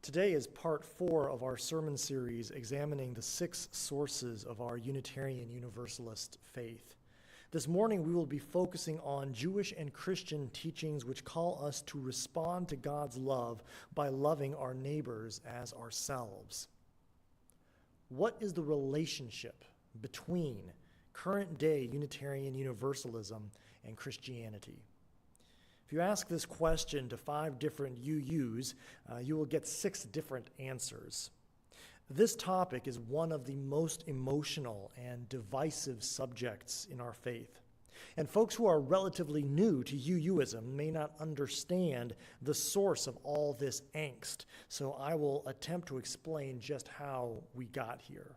Today is part 4 of our sermon series examining the 6 sources of our Unitarian Universalist faith. This morning we will be focusing on Jewish and Christian teachings which call us to respond to God's love by loving our neighbors as ourselves. What is the relationship between current-day Unitarian Universalism and Christianity? If you ask this question to 5 different UUs, you will get 6 different answers. This topic is one of the most emotional and divisive subjects in our faith. And folks who are relatively new to UUism may not understand the source of all this angst, so I will attempt to explain just how we got here.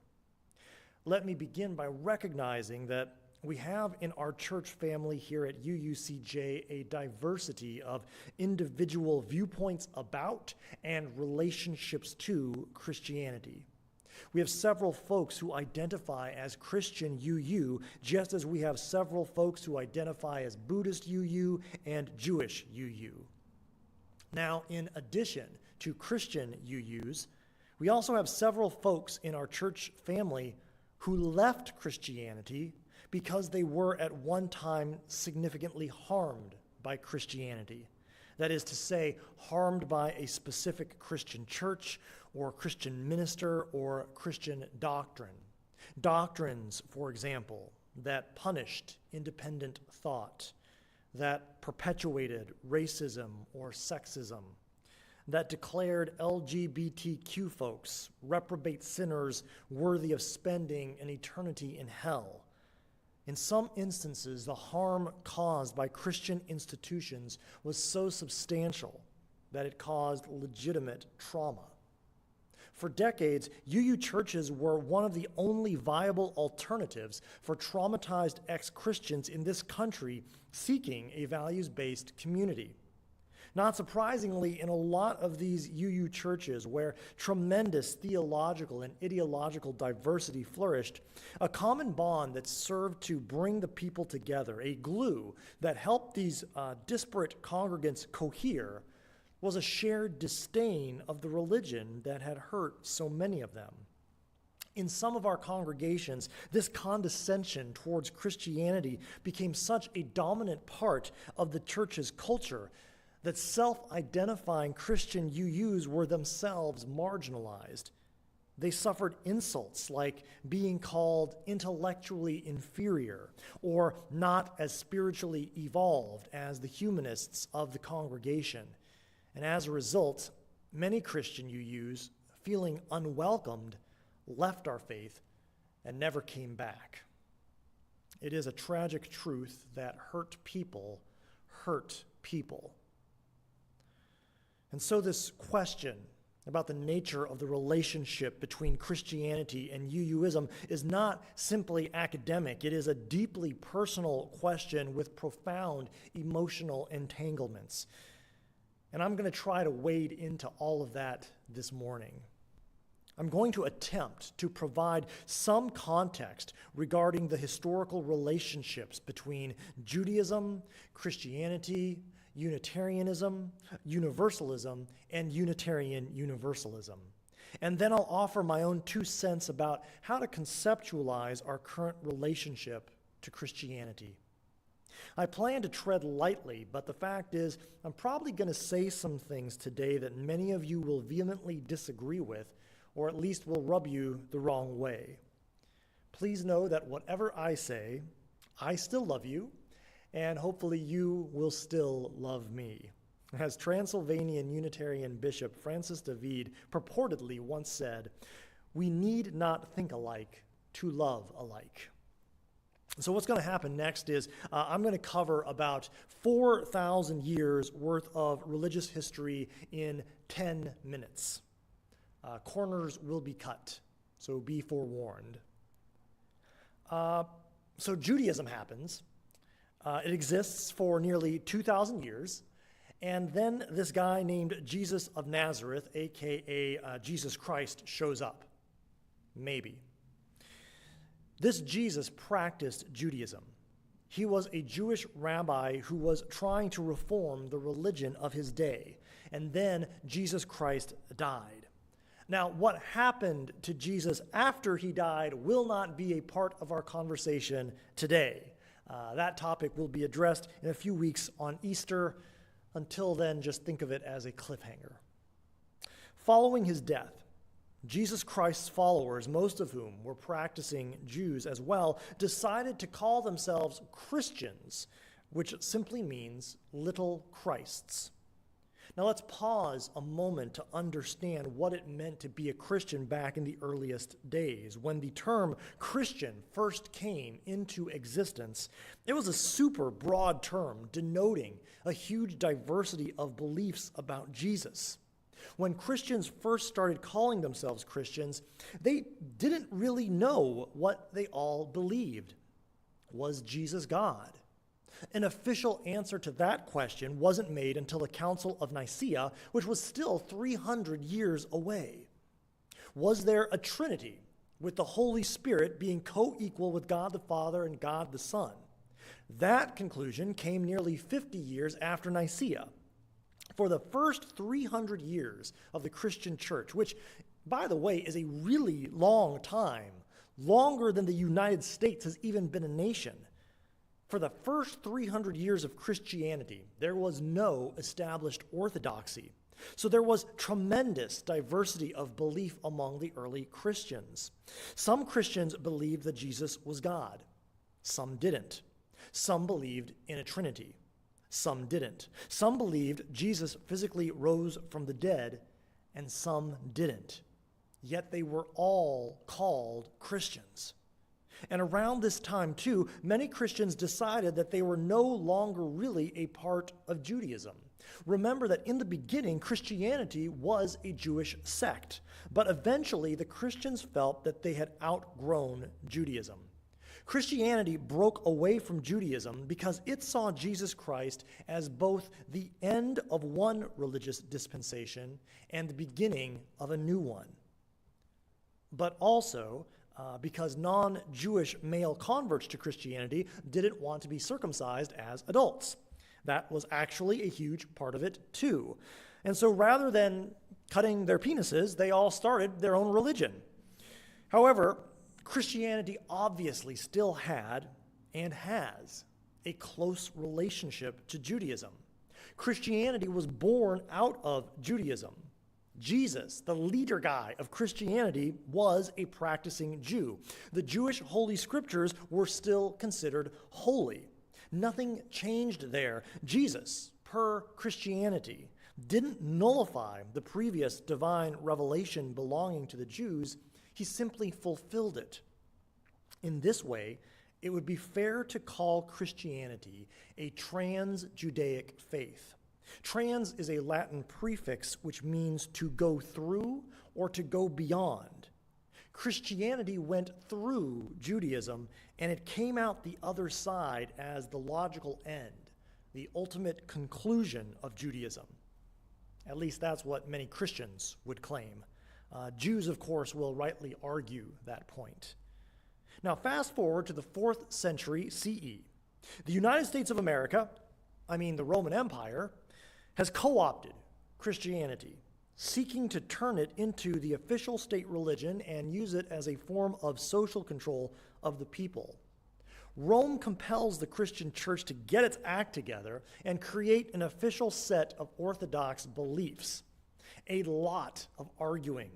Let me begin by recognizing that we have in our church family here at UUCJ a diversity of individual viewpoints about and relationships to Christianity. We have several folks who identify as Christian UU, just as we have several folks who identify as Buddhist UU and Jewish UU. Now, in addition to Christian UUs, we also have several folks in our church family who left Christianity because they were at one time significantly harmed by Christianity. That is to say, harmed by a specific Christian church or Christian minister or Christian doctrine. Doctrines, for example, that punished independent thought, that perpetuated racism or sexism, that declared LGBTQ folks reprobate sinners worthy of spending an eternity in hell. In some instances, the harm caused by Christian institutions was so substantial that it caused legitimate trauma. For decades, UU churches were one of the only viable alternatives for traumatized ex-Christians in this country seeking a values-based community. Not surprisingly, in a lot of these UU churches where tremendous theological and ideological diversity flourished, a common bond that served to bring the people together, a glue that helped these disparate congregants cohere, was a shared disdain of the religion that had hurt so many of them. In some of our congregations, this condescension towards Christianity became such a dominant part of the church's culture that self-identifying Christian UUs were themselves marginalized. They suffered insults like being called intellectually inferior or not as spiritually evolved as the humanists of the congregation. And as a result, many Christian UUs, feeling unwelcomed, left our faith and never came back. It is a tragic truth that hurt people hurt people. And so this question about the nature of the relationship between Christianity and UUism is not simply academic. It is a deeply personal question with profound emotional entanglements. And I'm going to try to wade into all of that this morning. I'm going to attempt to provide some context regarding the historical relationships between Judaism, Christianity, Unitarianism, Universalism, and Unitarian Universalism. And then I'll offer my own 2 cents about how to conceptualize our current relationship to Christianity. I plan to tread lightly, but the fact is, I'm probably going to say some things today that many of you will vehemently disagree with, or at least will rub you the wrong way. Please know that whatever I say, I still love you, and hopefully you will still love me. As Transylvanian Unitarian Bishop Francis David purportedly once said, "We need not think alike to love alike." So what's going to happen next is I'm going to cover about 4,000 years worth of religious history in 10 minutes. Corners will be cut, so be forewarned. So Judaism happens. It exists for nearly 2,000 years, and then this guy named Jesus of Nazareth, aka Jesus Christ, shows up. Maybe. This Jesus practiced Judaism. He was a Jewish rabbi who was trying to reform the religion of his day. and then Jesus Christ died. Now, what happened to Jesus after he died will not be a part of our conversation today. That topic will be addressed in a few weeks on Easter. Until then, just think of it as a cliffhanger. Following his death, Jesus Christ's followers, most of whom were practicing Jews as well, decided to call themselves Christians, which simply means little Christs. Now let's pause a moment to understand what it meant to be a Christian back in the earliest days. When the term Christian first came into existence, it was a super broad term denoting a huge diversity of beliefs about Jesus. When Christians first started calling themselves Christians, they didn't really know what they all believed. Was Jesus God? An official answer to that question wasn't made until the Council of Nicaea, which was still 300 years away. Was there a Trinity, with the Holy Spirit being co-equal with God the Father and God the Son? That conclusion came nearly 50 years after Nicaea. For the first 300 years of the Christian church, which, by the way, is a really long time, longer than the United States has even been a nation. For the first 300 years of Christianity, there was no established orthodoxy. So there was tremendous diversity of belief among the early Christians. Some Christians believed that Jesus was God. Some didn't. Some believed in a Trinity. Some didn't. Some believed Jesus physically rose from the dead, and some didn't. Yet they were all called Christians. And around this time, too, many Christians decided that they were no longer really a part of Judaism. Remember that in the beginning, Christianity was a Jewish sect, but eventually the Christians felt that they had outgrown Judaism. Christianity broke away from Judaism because it saw Jesus Christ as both the end of one religious dispensation and the beginning of a new one. But also, because non-Jewish male converts to Christianity didn't want to be circumcised as adults. That was actually a huge part of it, too. And so rather than cutting their penises, they all started their own religion. However, Christianity obviously still had and has a close relationship to Judaism. Christianity was born out of Judaism. Jesus, the leader guy of Christianity, was a practicing Jew. The Jewish Holy Scriptures were still considered holy. Nothing changed there. Jesus, per Christianity, didn't nullify the previous divine revelation belonging to the Jews. He simply fulfilled it. In this way, it would be fair to call Christianity a trans-Judaic faith. Trans is a Latin prefix which means to go through or to go beyond. Christianity went through Judaism, and it came out the other side as the logical end, the ultimate conclusion of Judaism. At least that's what many Christians would claim. Jews, of course, will rightly argue that point. Now, fast forward to the 4th century CE. The United States of America, the Roman Empire, has co-opted Christianity, seeking to turn it into the official state religion and use it as a form of social control of the people. Rome compels the Christian church to get its act together and create an official set of orthodox beliefs. A lot of arguing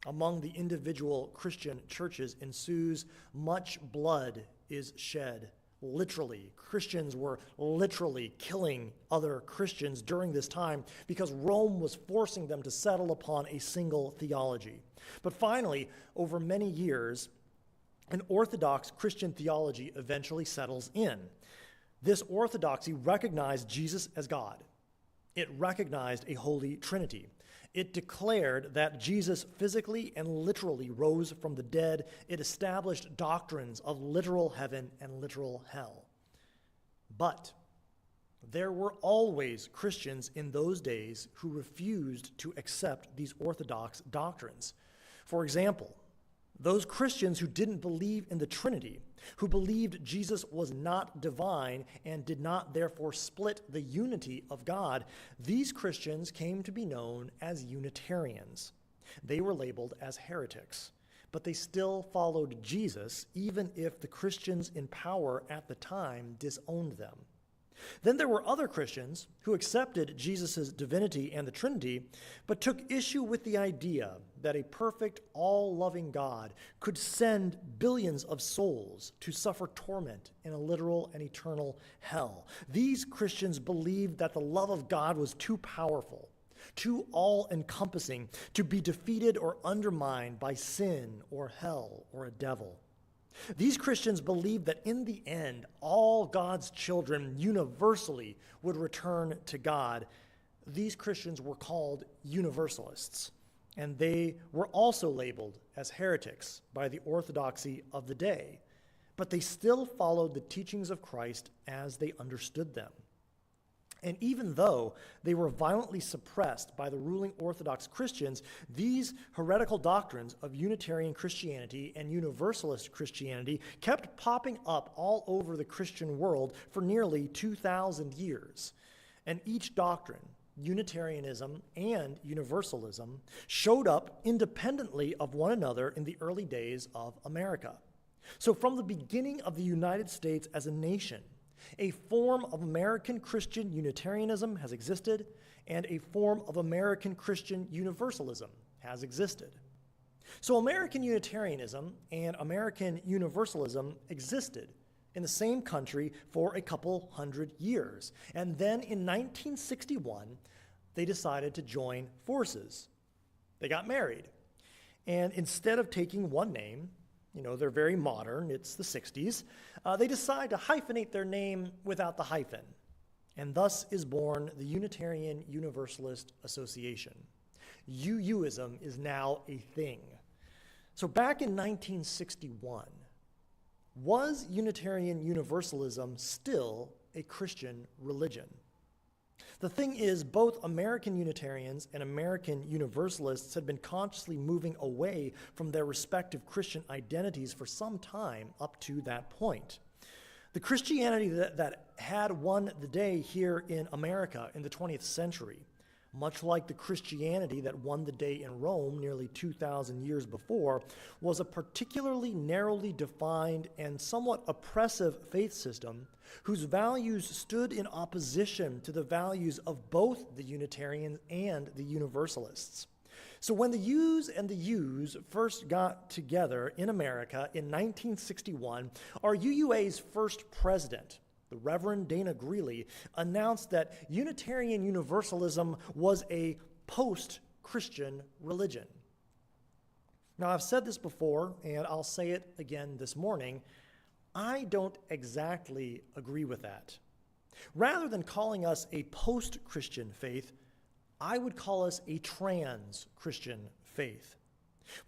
among the individual Christian churches ensues. Much blood is shed. Literally, Christians were literally killing other Christians during this time because Rome was forcing them to settle upon a single theology. But finally, over many years, an orthodox Christian theology eventually settles in. This orthodoxy recognized Jesus as God. It recognized a holy Trinity. It declared that Jesus physically and literally rose from the dead. It established doctrines of literal heaven and literal hell. But there were always Christians in those days who refused to accept these orthodox doctrines. For example, Those Christians who didn't believe in the Trinity, who believed Jesus was not divine and did not therefore split the unity of God, these Christians came to be known as Unitarians. They were labeled as heretics, but they still followed Jesus even if the Christians in power at the time disowned them. Then there were other Christians who accepted Jesus' divinity and the Trinity, but took issue with the idea that a perfect, all-loving God could send billions of souls to suffer torment in a literal and eternal hell. These Christians believed that the love of God was too powerful, too all-encompassing to be defeated or undermined by sin or hell or a devil. These Christians believed that in the end, all God's children universally would return to God. These Christians were called Universalists, and they were also labeled as heretics by the orthodoxy of the day, but they still followed the teachings of Christ as they understood them. And even though they were violently suppressed by the ruling Orthodox Christians, these heretical doctrines of Unitarian Christianity and Universalist Christianity kept popping up all over the Christian world for nearly 2,000 years. And each doctrine, Unitarianism and Universalism, showed up independently of one another in the early days of America. So from the beginning of the United States as a nation, a form of American Christian Unitarianism has existed, and a form of American Christian Universalism has existed. So American Unitarianism and American Universalism existed in the same country for a couple hundred years. And then in 1961, they decided to join forces. They got married. And instead of taking one name, they're very modern, it's the 60s, they decide to hyphenate their name without the hyphen. And thus is born the Unitarian Universalist Association. UUism is now a thing. So back in 1961, was Unitarian Universalism still a Christian religion? The thing is, both American Unitarians and American Universalists had been consciously moving away from their respective Christian identities for some time up to that point. The Christianity that had won the day here in America in the 20th century, much like the Christianity that won the day in Rome nearly 2,000 years before, was a particularly narrowly defined and somewhat oppressive faith system whose values stood in opposition to the values of both the Unitarians and the Universalists. So when the U's and the U's first got together in America in 1961, our UUA's first president, the Reverend Dana Greeley, announced that Unitarian Universalism was a post-Christian religion. Now, I've said this before, and I'll say it again this morning. I don't exactly agree with that. Rather than calling us a post-Christian faith, I would call us a trans-Christian faith.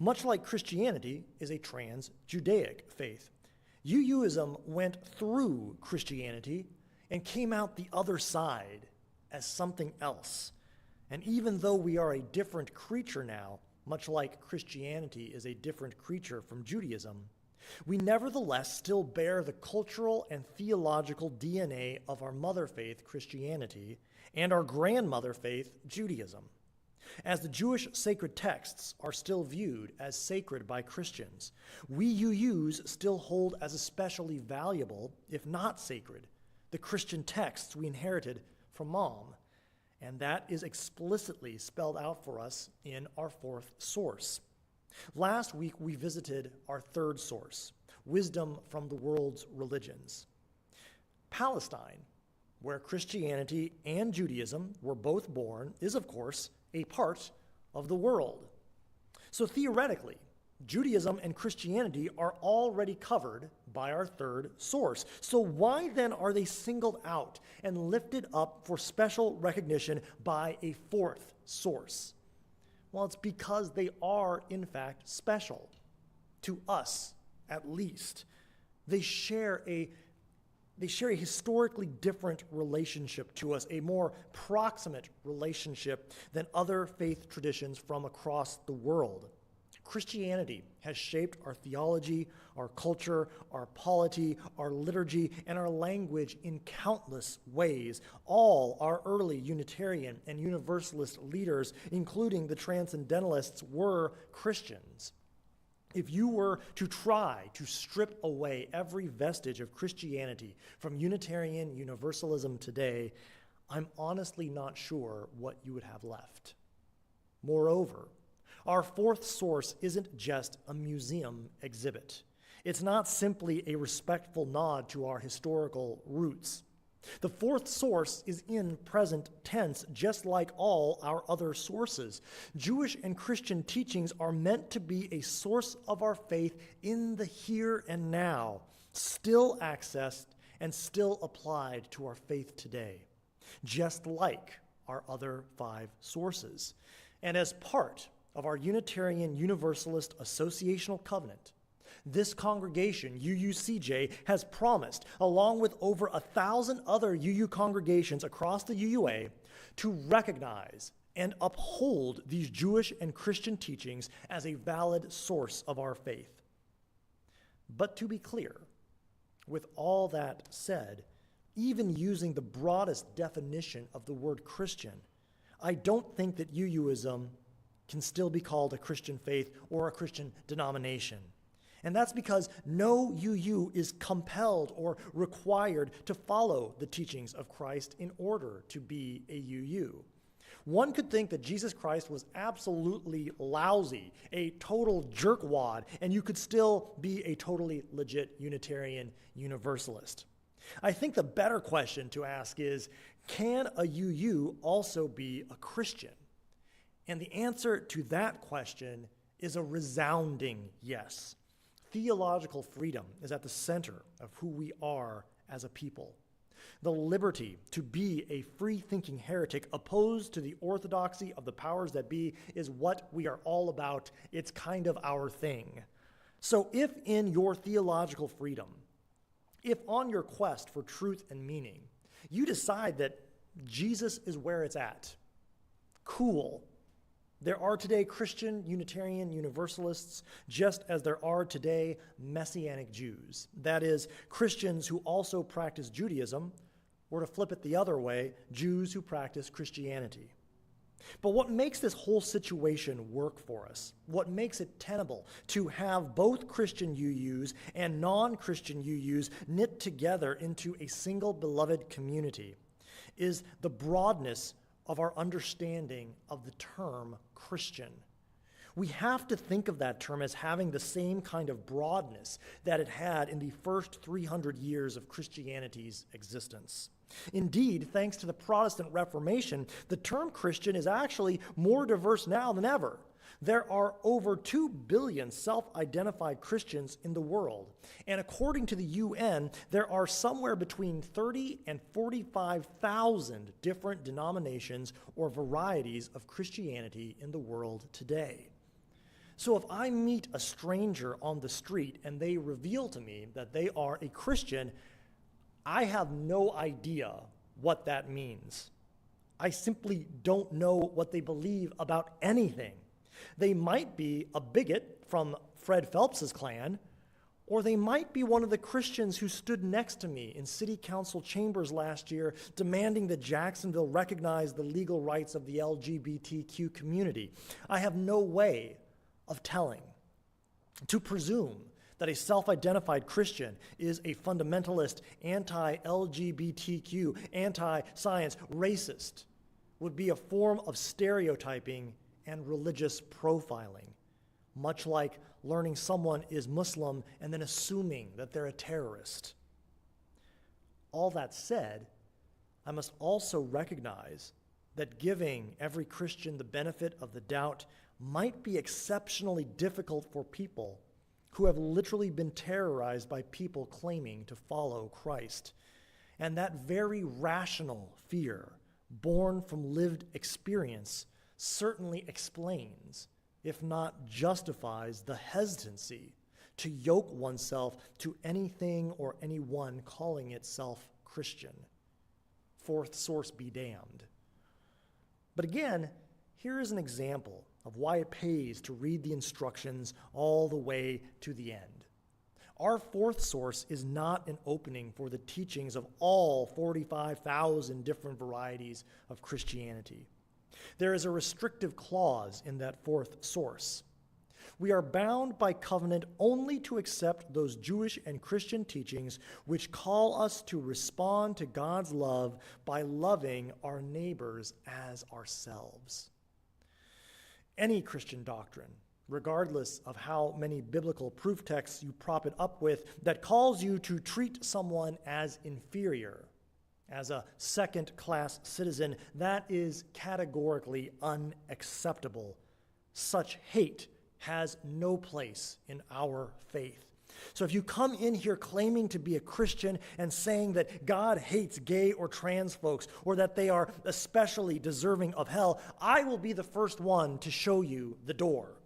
Much like Christianity is a trans-Judaic faith. UUism went through Christianity and came out the other side as something else. And even though we are a different creature now, much like Christianity is a different creature from Judaism, we nevertheless still bear the cultural and theological DNA of our mother faith, Christianity, and our grandmother faith, Judaism. As the Jewish sacred texts are still viewed as sacred by Christians, we UUs still hold as especially valuable, if not sacred, the Christian texts we inherited from Mom. And that is explicitly spelled out for us in our fourth source. Last week, we visited our third source, wisdom from the world's religions. Palestine, where Christianity and Judaism were both born, is, of course, a part of the world. So theoretically, Judaism and Christianity are already covered by our third source. So why then are they singled out and lifted up for special recognition by a fourth source? Well, it's because they are, in fact, special, to us at least. They share a historically different relationship to us, a more proximate relationship than other faith traditions from across the world. Christianity has shaped our theology, our culture, our polity, our liturgy, and our language in countless ways. All our early Unitarian and Universalist leaders, including the Transcendentalists, were Christians. If you were to try to strip away every vestige of Christianity from Unitarian Universalism today, I'm honestly not sure what you would have left. Moreover, our fourth source isn't just a museum exhibit. It's not simply a respectful nod to our historical roots. The fourth source is in present tense, just like all our other sources. Jewish and Christian teachings are meant to be a source of our faith in the here and now, still accessed and still applied to our faith today, just like our other five sources. And as part of our Unitarian Universalist associational covenant, this congregation, UUCJ, has promised, along with over 1,000 other UU congregations across the UUA, to recognize and uphold these Jewish and Christian teachings as a valid source of our faith. But to be clear, with all that said, even using the broadest definition of the word Christian, I don't think that UUism can still be called a Christian faith or a Christian denomination. And that's because no UU is compelled or required to follow the teachings of Christ in order to be a UU. One could think that Jesus Christ was absolutely lousy, a total jerkwad, and you could still be a totally legit Unitarian Universalist. I think the better question to ask is, can a UU also be a Christian? And the answer to that question is a resounding yes. Theological freedom is at the center of who we are as a people. The liberty to be a free-thinking heretic opposed to the orthodoxy of the powers that be is what we are all about. It's kind of our thing. So if in your theological freedom, if on your quest for truth and meaning, you decide that Jesus is where it's at, cool. There are today Christian Unitarian Universalists, just as there are today Messianic Jews. That is, Christians who also practice Judaism, or to flip it the other way, Jews who practice Christianity. But what makes this whole situation work for us, what makes it tenable to have both Christian UUs and non-Christian UUs knit together into a single beloved community, is the broadness of our understanding of the term Christian. We have to think of that term as having the same kind of broadness that it had in the first 300 years of Christianity's existence. Indeed, thanks to the Protestant Reformation, the term Christian is actually more diverse now than ever. There are over 2 billion self-identified Christians in the world, and according to the UN, there are somewhere between 30 and 45,000 different denominations or varieties of Christianity in the world today. So if I meet a stranger on the street and they reveal to me that they are a Christian, I have no idea what that means. I simply don't know what they believe about anything. They might be a bigot from Fred Phelps's clan, or they might be one of the Christians who stood next to me in city council chambers last year demanding that Jacksonville recognize the legal rights of the LGBTQ community. I have no way of telling. To presume that a self-identified Christian is a fundamentalist, anti-LGBTQ, anti-science, racist would be a form of stereotyping and religious profiling, much like learning someone is Muslim and then assuming that they're a terrorist. All that said, I must also recognize that giving every Christian the benefit of the doubt might be exceptionally difficult for people who have literally been terrorized by people claiming to follow Christ. And that very rational fear, born from lived experience, certainly explains, if not justifies, the hesitancy to yoke oneself to anything or anyone calling itself Christian. Fourth source be damned. But again, Here is an example of why it pays to read the instructions all the way to the end. Our fourth source is not an opening for the teachings of all 45,000 different varieties of Christianity. There is a restrictive clause in that fourth source. We are bound by covenant only to accept those Jewish and Christian teachings which call us to respond to God's love by loving our neighbors as ourselves. Any Christian doctrine, regardless of how many biblical proof texts you prop it up with, that calls you to treat someone as inferior, as a second-class citizen, that is categorically unacceptable. Such hate has no place in our faith. So if you come in here claiming to be a Christian and saying that God hates gay or trans folks, or that they are especially deserving of hell, I will be the first one to show you the door,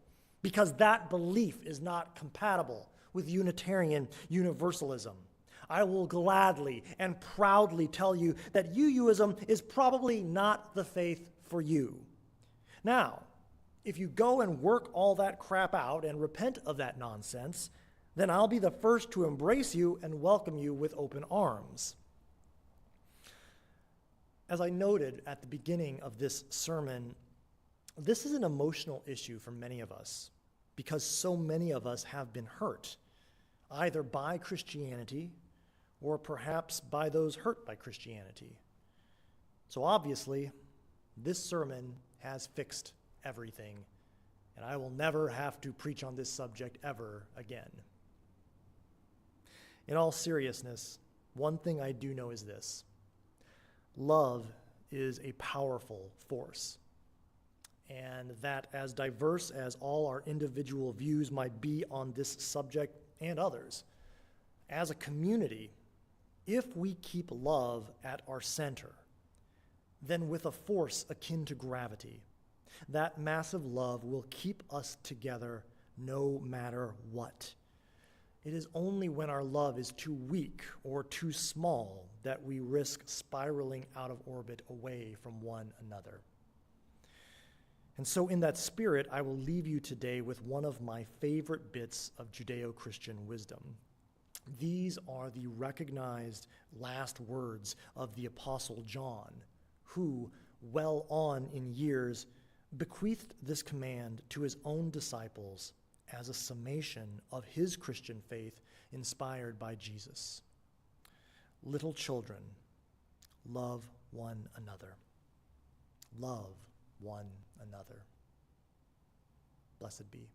because that belief is not compatible with Unitarian Universalism. I will gladly and proudly tell you that UUism is probably not the faith for you. Now, if you go and work all that crap out and repent of that nonsense, then I'll be the first to embrace you and welcome you with open arms. As I noted at the beginning of this sermon, this is an emotional issue for many of us because so many of us have been hurt, either by Christianity or perhaps by those hurt by Christianity. So obviously, this sermon has fixed everything, and I will never have to preach on this subject ever again. In all seriousness, one thing I do know is this: love is a powerful force, and that as diverse as all our individual views might be on this subject and others, as a community, if we keep love at our center, then with a force akin to gravity, that massive love will keep us together no matter what. It is only when our love is too weak or too small that we risk spiraling out of orbit away from one another. And so in that spirit, I will leave you today with one of my favorite bits of Judeo-Christian wisdom. These are the recognized last words of the Apostle John, who, well on in years, bequeathed this command to his own disciples as a summation of his Christian faith inspired by Jesus. Little children, love one another. Love one another. Blessed be.